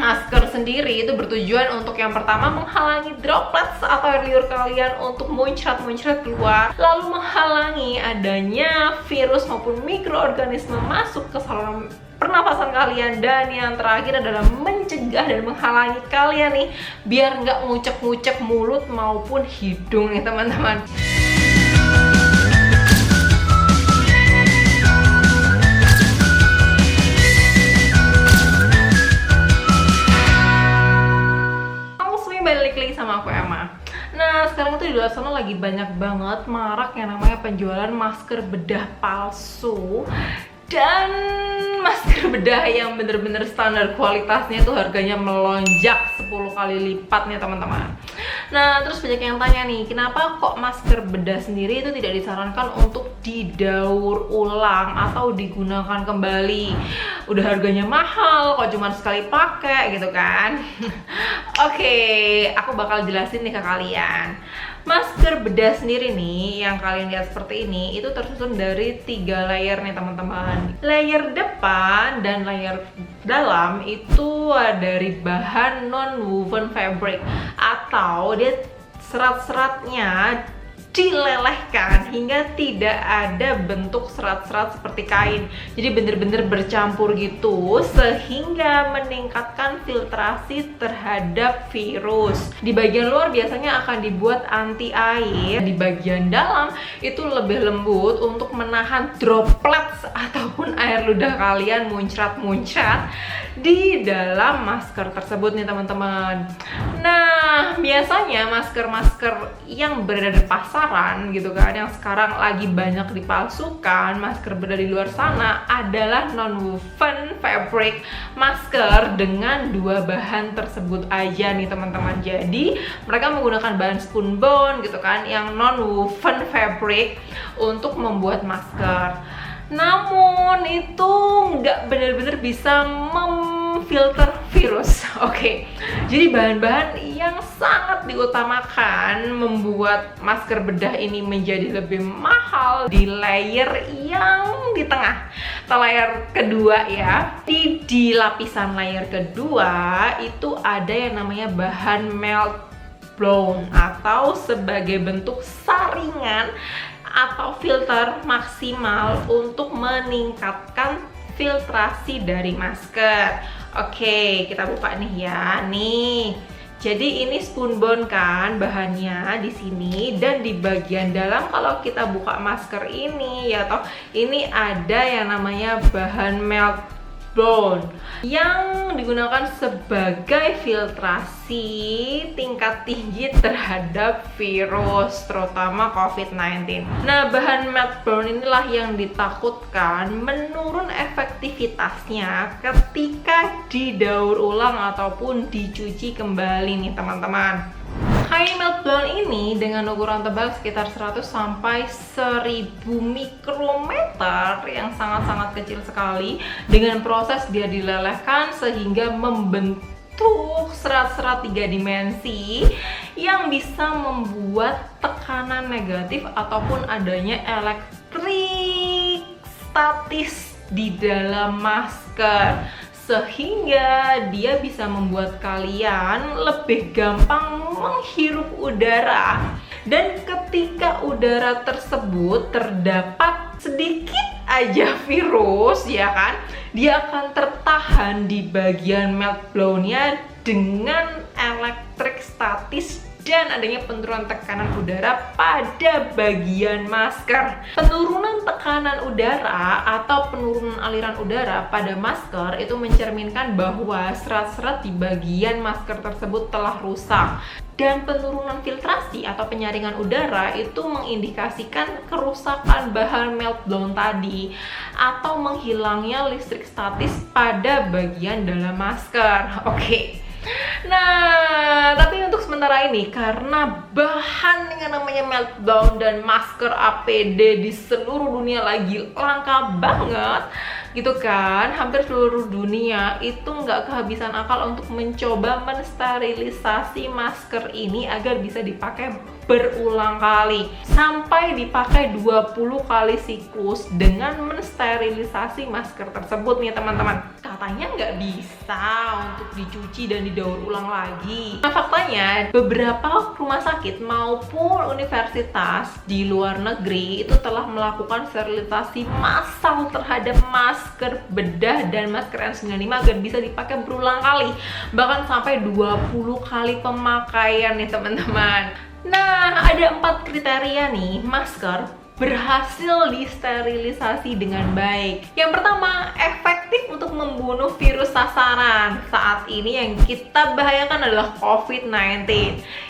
Masker sendiri itu bertujuan untuk yang pertama menghalangi droplets atau air liur kalian untuk muncrat-muncrat keluar, lalu menghalangi adanya virus maupun mikroorganisme masuk ke saluran pernapasan kalian, dan yang terakhir adalah mencegah dan menghalangi kalian nih biar nggak ngucek-ngucek mulut maupun hidung nih teman-teman. Balik lagi sama aku Emma. Nah, sekarang tuh di luar sana lagi banyak banget marak yang namanya penjualan masker bedah palsu. Dan masker bedah yang bener-bener standar kualitasnya tuh harganya melonjak 10 kali lipat nih teman-teman. Nah, terus banyak yang tanya nih, kenapa kok masker bedah sendiri itu tidak disarankan untuk didaur ulang atau digunakan kembali? Udah harganya mahal, kok cuma sekali pakai gitu kan? Oke, aku bakal jelasin nih ke kalian. Masker bedah sendiri nih, yang kalian lihat seperti ini, itu tersusun dari 3 layer nih teman-teman. Layer depan dan layer dalam itu dari bahan non-woven fabric, atau dia serat-seratnya dilelehkan hingga tidak ada bentuk serat-serat seperti kain. Jadi bener-bener bercampur gitu sehingga meningkatkan filtrasi terhadap virus. Di bagian luar biasanya akan dibuat anti air, di bagian dalam itu lebih lembut untuk menahan droplets ataupun air ludah kalian muncrat-muncrat di dalam masker tersebut nih teman-teman. Nah, biasanya masker-masker yang berada di pasaran gitu kan, yang sekarang lagi banyak dipalsukan, masker bedah di luar sana adalah non-woven fabric masker dengan 2 bahan tersebut aja nih teman-teman. Jadi mereka menggunakan bahan spunbond gitu kan, yang non-woven fabric untuk membuat masker. Namun itu nggak benar-benar bisa memfilter virus. Oke. Jadi bahan-bahan yang sangat diutamakan membuat masker bedah ini menjadi lebih mahal di layer yang di tengah atau layer kedua ya. Di lapisan layer kedua itu ada yang namanya bahan melt blown atau sebagai bentuk saringan atau filter maksimal untuk meningkatkan filtrasi dari masker. Oke, kita buka nih ya. Nih. Jadi ini spunbond kan bahannya di sini, dan di bagian dalam kalau kita buka masker ini ya toh, ini ada yang namanya bahan melt blown yang digunakan sebagai filtrasi tingkat tinggi terhadap virus, terutama COVID-19. Nah, bahan melt blown inilah yang ditakutkan menurun efektivitasnya ketika didaur ulang ataupun dicuci kembali nih teman-teman. Kain melt blown ini dengan ukuran tebal sekitar 100 sampai 1000 mikrometer yang sangat-sangat kecil sekali. Dengan proses dia dilelehkan sehingga membentuk serat-serat 3 dimensi yang bisa membuat tekanan negatif ataupun adanya elektrik statis di dalam masker, sehingga dia bisa membuat kalian lebih gampang menghirup udara. Dan ketika udara tersebut terdapat sedikit aja virus ya kan, dia akan tertahan di bagian melt blown-nya dengan elektrik statis dan adanya penurunan tekanan udara pada bagian masker. Penurunan tekanan udara atau penurunan aliran udara pada masker itu mencerminkan bahwa serat-serat di bagian masker tersebut telah rusak. Dan penurunan filtrasi atau penyaringan udara itu mengindikasikan kerusakan bahan melt blown tadi atau menghilangnya listrik statis pada bagian dalam masker. Oke. Nah, tapi untuk sementara ini karena bahan yang namanya melt blown dan masker APD di seluruh dunia lagi langka banget gitu kan, hampir seluruh dunia itu nggak kehabisan akal untuk mencoba mensterilisasi masker ini agar bisa dipakai berulang kali sampai dipakai 20 kali siklus dengan mensterilisasi masker tersebut nih teman-teman. katanya nggak bisa untuk dicuci dan didaur ulang lagi. Nah, faktanya beberapa rumah sakit maupun universitas di luar negeri itu telah melakukan sterilisasi massal terhadap masker bedah dan masker N95 agar bisa dipakai berulang kali, bahkan sampai 20 kali pemakaian nih teman-teman. Nah, ada 4 kriteria nih masker berhasil disterilisasi dengan baik. Yang pertama, efektif untuk membunuh virus sasaran. Saat ini yang kita bahayakan adalah COVID-19.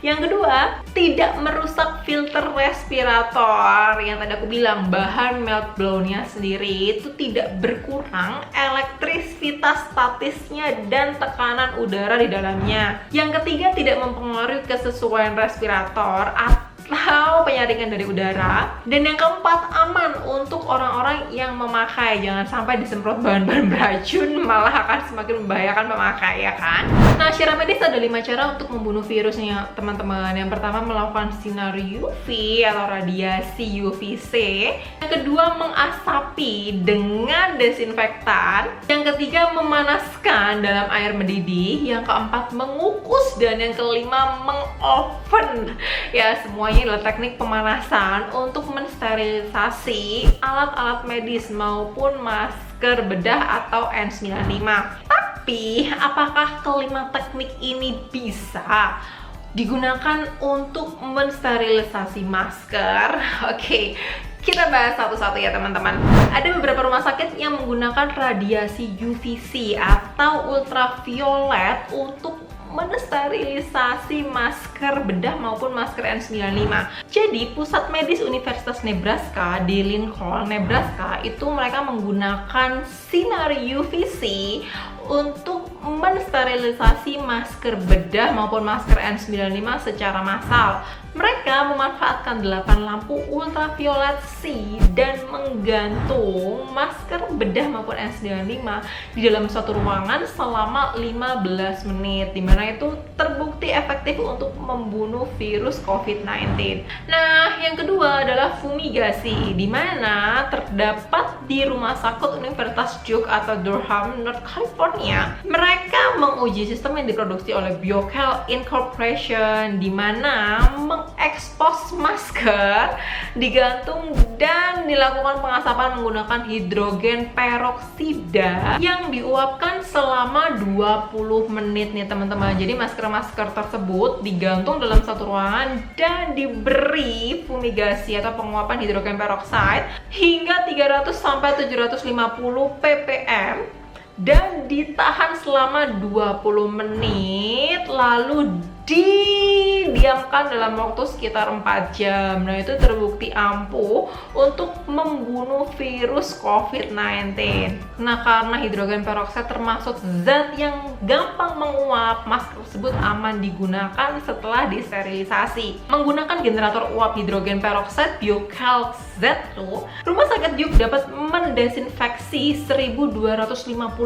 Yang kedua, tidak merusak filter respirator. Yang tadi aku bilang, bahan melt blown-nya sendiri itu tidak berkurang elektrisitas statisnya dan tekanan udara di dalamnya. Yang ketiga, tidak mempengaruhi kesesuaian respirator atau penyaringan dari udara. Dan yang keempat, aman untuk orang-orang yang memakai. Jangan sampai disemprot bahan-bahan beracun, malah akan semakin membahayakan pemakai, ya kan? Nah, secara medis ada 5 cara untuk membunuh virusnya, teman-teman. Yang pertama, melakukan sinar UV atau radiasi UVC. Yang kedua, mengasapi dengan desinfektan. Yang ketiga, memanaskan dalam air mendidih. Yang keempat, mengukus. Dan yang kelima, mengoven. Ya, semuanya adalah teknik pemanasan untuk mensterilisasi alat-alat medis maupun masker bedah atau N95. Tapi, apakah kelima teknik ini bisa digunakan untuk mensterilisasi masker? Oke, kita bahas satu-satu ya teman-teman. Ada beberapa rumah sakit yang menggunakan radiasi UVC atau ultraviolet untuk mensterilisasi masker bedah maupun masker N95. Jadi, Pusat Medis Universitas Nebraska di Lincoln, Nebraska itu mereka menggunakan sinar UVC untuk mensterilisasi masker bedah maupun masker N95 secara massal. Mereka memanfaatkan 8 lampu ultraviolet C dan menggantung masker bedah maupun N95 di dalam suatu ruangan selama 15 menit, dimana itu terbukti efektif untuk membunuh virus COVID-19. Nah, yang kedua adalah fumigasi, di mana terdapat di Rumah Sakit Universitas Duke atau Durham, North California. Mereka menguji sistem yang diproduksi oleh Bioquell Incorporation, di mana mengekspos masker, digantung dan dilakukan pengasapan menggunakan hidrogen peroksida yang diuapkan selama 20 menit nih teman-teman. Jadi masker-masker tersebut digantung dalam satu ruangan dan diberi fumigasi atau penguapan hidrogen peroksida hingga 300 sampai 750 ppm dan ditahan selama 20 menit lalu didiamkan dalam waktu sekitar 4 jam. Nah, itu terbukti ampuh untuk membunuh virus COVID-19. Nah, karena hidrogen peroksida termasuk zat yang gampang menguap, masker tersebut aman digunakan setelah disterilisasi. Menggunakan generator uap hidrogen peroksida Bioquell Z2, Rumah Sakit Duke dapat mendesinfeksi 1.250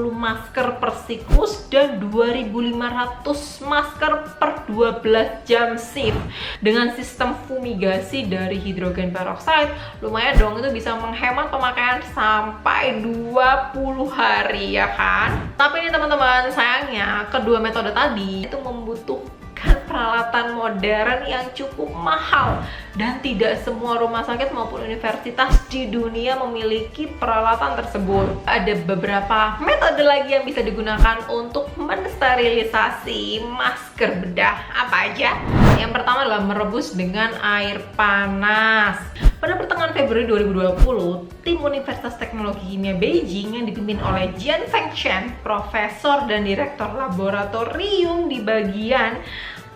masker per siklus dan 2.500 masker per 12 jam shift. Dengan sistem fumigasi dari hidrogen peroksida, lumayan dong, itu bisa menghemat pemakaian sampai 20 hari, ya kan? Tapi ini teman-teman, sayangnya kedua metode tadi itu membutuhkan peralatan modern yang cukup mahal dan tidak semua rumah sakit maupun universitas di dunia memiliki peralatan tersebut. Ada beberapa metode lagi yang bisa digunakan untuk mensterilisasi masker bedah. Apa aja? Yang pertama adalah merebus dengan air panas. Pada pertengahan Februari 2020, tim Universitas Teknologi Kimia Beijing yang dipimpin oleh Jian Fengchen, profesor dan direktur laboratorium di bagian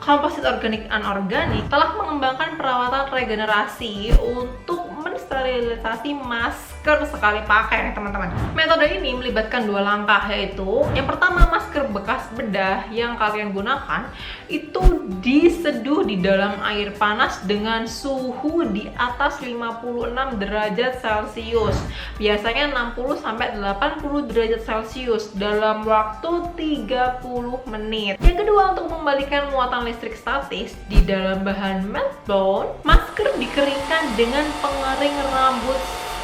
komposit organik anorganik, telah mengembangkan perawatan regenerasi untuk mensterilisasi masker sekali pakai nih teman-teman. Metode ini melibatkan 2 langkah, yaitu yang pertama, masker bekas bedah yang kalian gunakan itu diseduh di dalam air panas dengan suhu di atas 56 derajat Celcius, biasanya 60 sampai 80 derajat Celcius dalam waktu 30 menit. Yang kedua, untuk membalikan muatan listrik statis di dalam bahan melt blown, masker dikeringkan dengan pengering rambut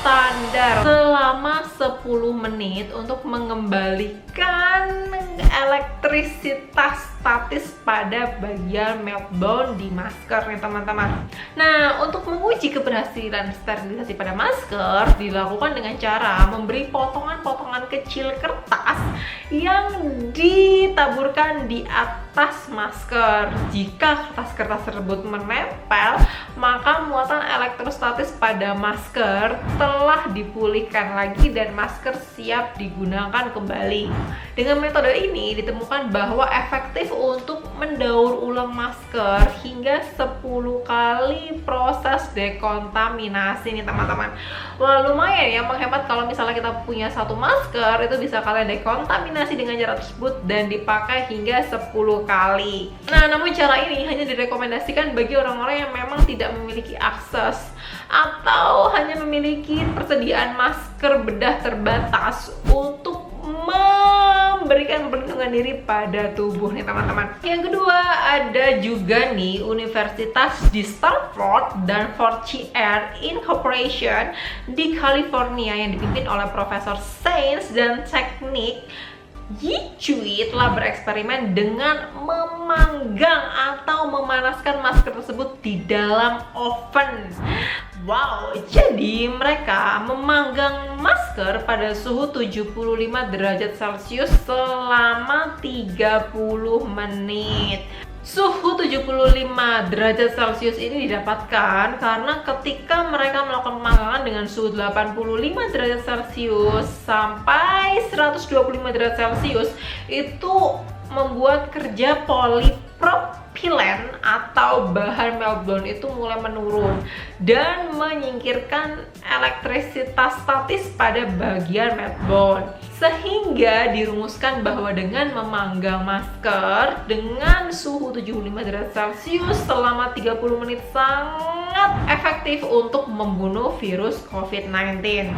standar selama 10 menit untuk mengembalikan elektrisitas statis pada bagian meltdown di masker nih teman-teman. Nah, untuk menguji keberhasilan sterilisasi pada masker dilakukan dengan cara memberi potongan-potongan kecil kertas yang ditaburkan di atas masker. Jika kertas-kertas tersebut menempel, maka muatan elektrostatis pada masker telah dipulihkan lagi dan masker siap digunakan kembali. Dengan metode ini ditemukan bahwa efektif untuk mendaur ulang masker hingga 10 kali proses dekontaminasi nih teman-teman. Wah, lumayan ya menghemat. Kalau misalnya kita punya satu masker, itu bisa kalian dekontaminasi dengan cara tersebut dan dipakai hingga 10 kali. Nah, namun cara ini hanya direkomendasikan bagi orang-orang yang memang tidak memiliki akses atau hanya memiliki persediaan masker bedah terbatas untuk memberikan perlindungan diri pada tubuh nih teman-teman. Yang kedua, ada juga nih Universitas di Stanford dan Fortier Incorporation di California yang dipimpin oleh Profesor Sains dan Teknik Yi Cui telah bereksperimen dengan memanggang atau memanaskan masker tersebut di dalam oven. Wow, jadi mereka memanggang masker pada suhu 75 derajat Celcius selama 30 menit. Suhu 75 derajat Celcius ini didapatkan karena ketika mereka melakukan pemanggangan dengan suhu 85 derajat Celcius sampai 125 derajat Celcius, itu membuat kerja polipropilen atau bahan meltdown itu mulai menurun dan menyingkirkan elektrisitas statis pada bagian meltdown. Sehingga dirumuskan bahwa dengan memanggang masker dengan suhu 75 derajat Celcius selama 30 menit sangat efektif untuk membunuh virus COVID-19.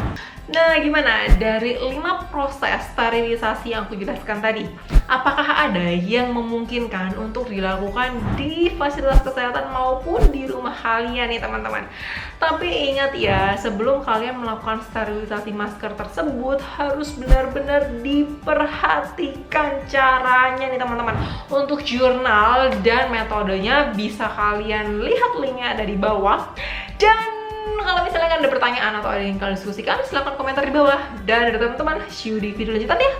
Nah, gimana dari 5 proses sterilisasi yang aku jelaskan tadi? Apakah ada yang memungkinkan untuk dilakukan di fasilitas kesehatan maupun di rumah kalian nih teman-teman? Tapi ingat ya, sebelum kalian melakukan sterilisasi masker tersebut harus benar-benar diperhatikan caranya nih teman-teman. Untuk jurnal dan metodenya bisa kalian lihat linknya ada di bawah. Dan kalau misalnya kalian ada pertanyaan atau ada yang kalian diskusikan, silahkan komentar di bawah. Dan ada teman-teman, see you di video lanjutan ya.